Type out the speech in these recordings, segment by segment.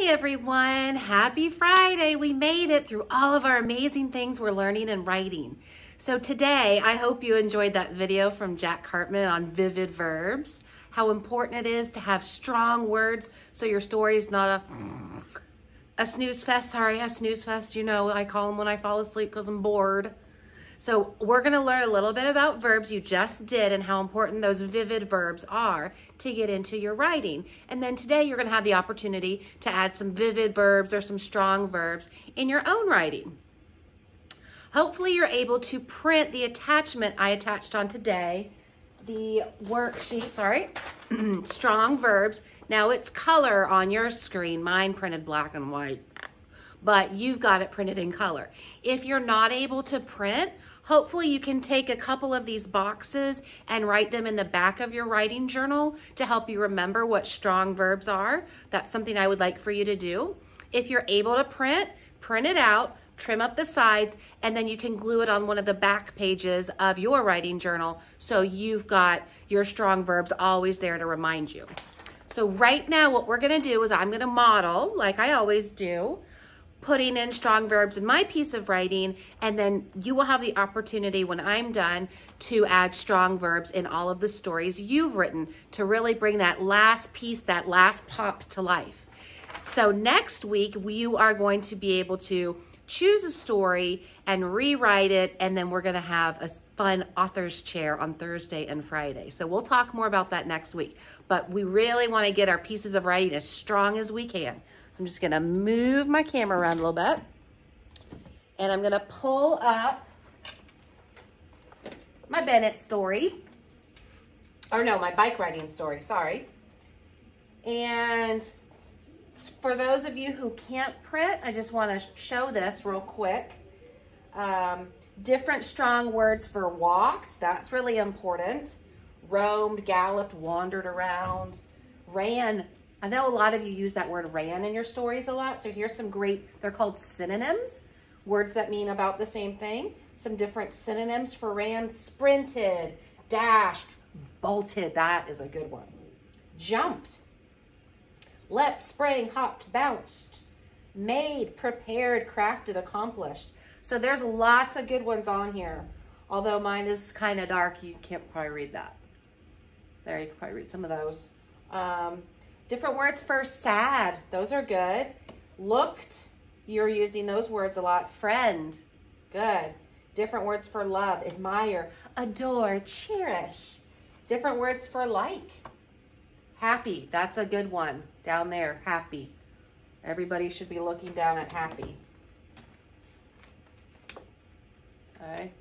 Hi everyone, happy Friday. We made it through all of our amazing things we're learning and writing. So today, I hope you enjoyed that video from Jack Cartman on vivid verbs, how important it is to have strong words so your story is not a snooze fest. Sorry, a snooze fest. You know, I call them when I fall asleep because I'm bored. So we're going to learn a little bit about verbs you just did and how important those vivid verbs are to get into your writing. And then today you're going to have the opportunity to add some vivid verbs or some strong verbs in your own writing. Hopefully you're able to print the attachment I attached on today, the worksheet, strong verbs. Now it's color on your screen. Mine printed black and white, but you've got it printed in color. If you're not able to print, hopefully you can take a couple of these boxes and write them in the back of your writing journal to help you remember what strong verbs are. That's something I would like for you to do. If you're able to print it out, trim up the sides, and then you can glue it on one of the back pages of your writing journal so you've got your strong verbs always there to remind you. So right now what we're gonna do is I'm gonna model, like I always do, putting in strong verbs in my piece of writing, and then you will have the opportunity when I'm done to add strong verbs in all of the stories you've written to really bring that last piece, that last pop to life. So next week, you are going to be able to choose a story and rewrite it, and then we're gonna have a fun author's chair on Thursday and Friday. So we'll talk more about that next week, but we really wanna get our pieces of writing as strong as we can. I'm just gonna move my camera around a little bit, and I'm gonna pull up my Bennett story, or no, my bike riding story, sorry. And for those of you who can't print, I just wanna show this real quick. Different strong words for walked, that's really important. Roamed, galloped, wandered around, ran. I know a lot of you use that word ran in your stories a lot, so here's some great, they're called synonyms, words that mean about the same thing. Some different synonyms for ran: sprinted, dashed, bolted, that is a good one. Jumped, leapt, sprang, hopped, bounced, made, prepared, crafted, accomplished. So there's lots of good ones on here. Although mine is kind of dark, you can't probably read that. There, you can probably read some of those. Different words for sad, those are good. Looked, you're using those words a lot. Friend, good. Different words for love: admire, adore, cherish. Different words for like. Happy, that's a good one. Down there, happy. Everybody should be looking down at happy. Okay.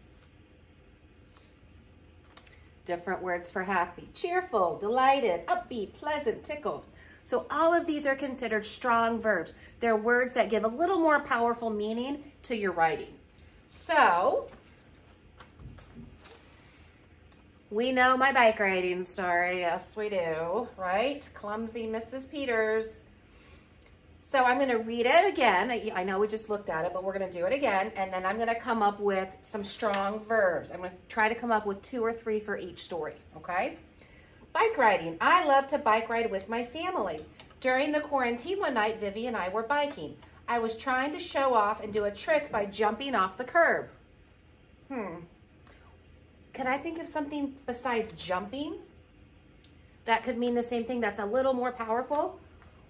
Different words for happy: cheerful, delighted, upbeat, pleasant, tickled. So all of these are considered strong verbs. They're words that give a little more powerful meaning to your writing. So, we know my bike riding story. Yes, we do, right? Clumsy Mrs. Peters. So I'm gonna read it again. I know we just looked at it, but we're gonna do it again, and then I'm gonna come up with some strong verbs. I'm gonna try to come up with 2 or 3 for each story, okay? Bike riding. I love to bike ride with my family. During the quarantine one night, Vivi and I were biking. I was trying to show off and do a trick by jumping off the curb. Could I think of something besides jumping that could mean the same thing that's a little more powerful?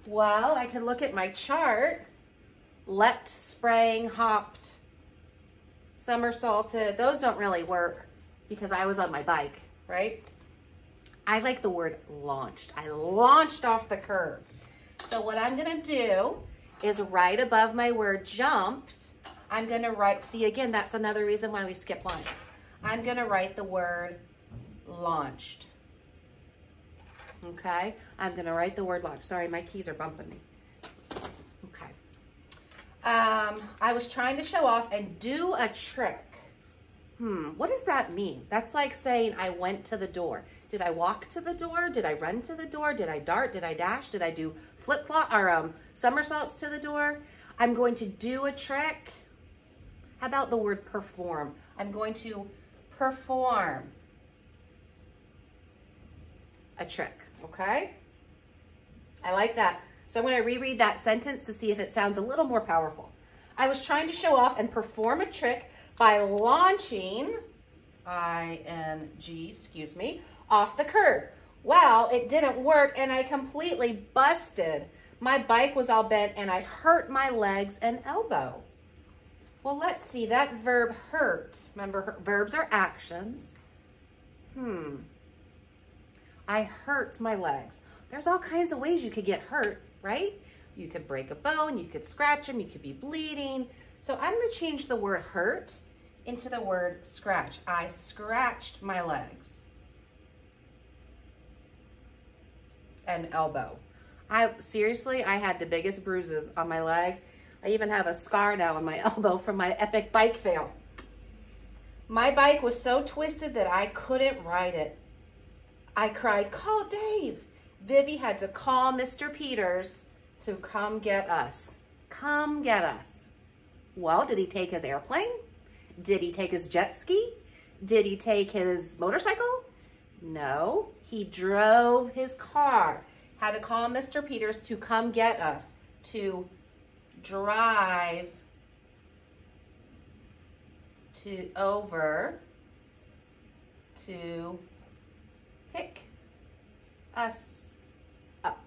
Well, I could look at my chart. Leapt, sprang, hopped, somersaulted. Those don't really work because I was on my bike, right? I like the word launched. I launched off the curb. So what I'm gonna do is right above my word jumped, I'm gonna write, see again, that's another reason why we skip lines. I'm gonna write the word launched. Okay, I'm gonna write the word launched. Sorry, my keys are bumping me. Okay. I was trying to show off and do a trick. What does that mean? That's like saying I went to the door. Did I walk to the door? Did I run to the door? Did I dart? Did I dash? Did I do flip-flop or somersaults to the door? I'm going to do a trick. How about the word perform? I'm going to perform a trick, okay? I like that. So I'm going to reread that sentence to see if it sounds a little more powerful. I was trying to show off and perform a trick by launching, I-N-G, excuse me, off the curb. Well, it didn't work and I completely busted. My bike was all bent and I hurt my legs and elbow. Well, let's see, that verb hurt. Remember, verbs are actions. I hurt my legs. There's all kinds of ways you could get hurt, right? You could break a bone, you could scratch them, you could be bleeding. So I'm gonna change the word hurt into the word scratch. I scratched my legs and elbow. Seriously, I had the biggest bruises on my leg. I even have a scar now on my elbow from my epic bike fail. My bike was so twisted that I couldn't ride it. I cried, call Dave. Vivi had to call Mr. Peters to come get us. Come get us. Well, did he take his airplane? Did he take his jet ski? Did he take his motorcycle? No, he drove his car. Had to call Mr. Peters to come get us, to drive over to pick us up.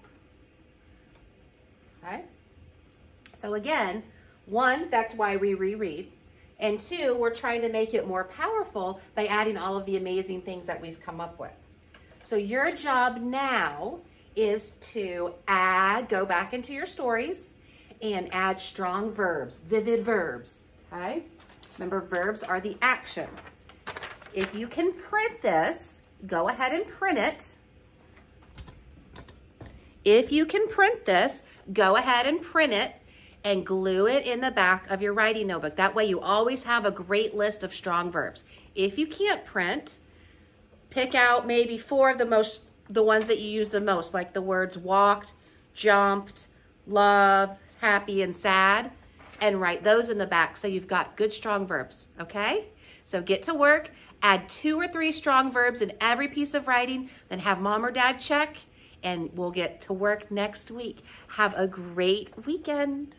Okay? So again, one, that's why we reread. And two, we're trying to make it more powerful by adding all of the amazing things that we've come up with. So your job now is to go back into your stories and add strong verbs, vivid verbs, okay? Remember, verbs are the action. If you can print this, go ahead and print it. If you can print this, go ahead and print it and glue it in the back of your writing notebook. That way you always have a great list of strong verbs. If you can't print, pick out maybe 4 of the ones that you use the most, like the words walked, jumped, love, happy, and sad, and write those in the back so you've got good strong verbs, okay? So get to work, add 2 or 3 strong verbs in every piece of writing, then have mom or dad check, and we'll get to work next week. Have a great weekend.